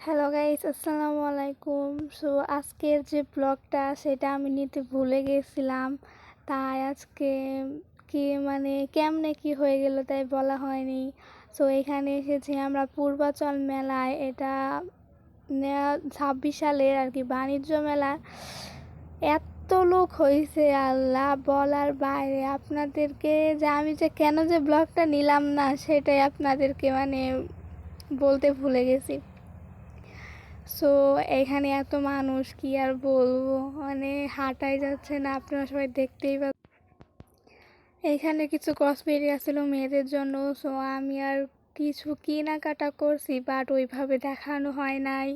Hello guys, আসসালামু আলাইকুম। So আজকের যে ব্লগটা সেটা আমি নিতে ভুলে গেছিলাম, তাই আজকে কি কেমনে কি হয়ে গেল তাই বলা হয়নি। সো এখানে এসেছি আমরা পূর্বাচল মেলায়। এটা 26 সালের আর কি বাণিজ্য মেলা। এত লোক হয়েছে আল্লাহ বলার বাইরে। আপনাদেরকে যে আমি যে কেন যে ব্লগটা নিলাম না সেটাই আপনাদেরকে বলতে ভুলে গেছি। সো এখানে এত মানুষ কি আর বলবো, হাঁটাই যাচ্ছে না, আপনারা সবাই দেখতেই পাচ্ছেন। এখানে কিছু কসমেটিক ছিল মেয়েদের জন্য। সো আমি আর কিছু কেনাকাটা করছি, বাট ওইভাবে দেখানো হয় নাই।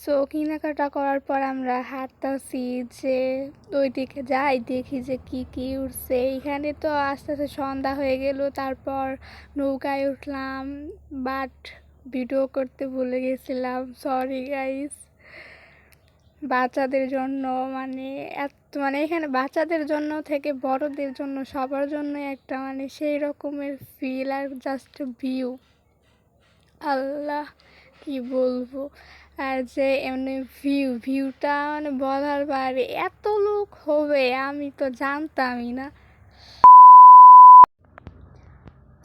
সো কেনাকাটা করার পর আমরা হাঁটতাছি যে ওই দিকে যাই, দেখি যে কি কি উঠছে। এইখানে তো আস্তে আস্তে সন্ধ্যা হয়ে গেল, তারপর নৌকায় উঠলাম, বাট ভিডিও করতে ভুলে গেছিলাম, সরি গাইস। বাচ্চাদের জন্য এত এখানে বাচ্চাদের জন্য থেকে বড়দের জন্য সবার জন্য একটা সেই রকমের ফিল আর জাস্ট ভিউ। আল্লাহ কি বলবো। আর যে এমনি ভিউটা বলার বাইরে, এত লোক হবে আমি তো জানতামই না।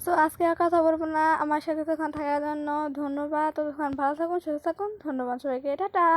সো আজকে আর কথা বলবো না, আমার সাথে তখন থাকার জন্য ধন্যবাদ। ততক্ষণ ভালো থাকুন, সুস্থ থাকুন, ধন্যবাদ সবাইকে, টাটা।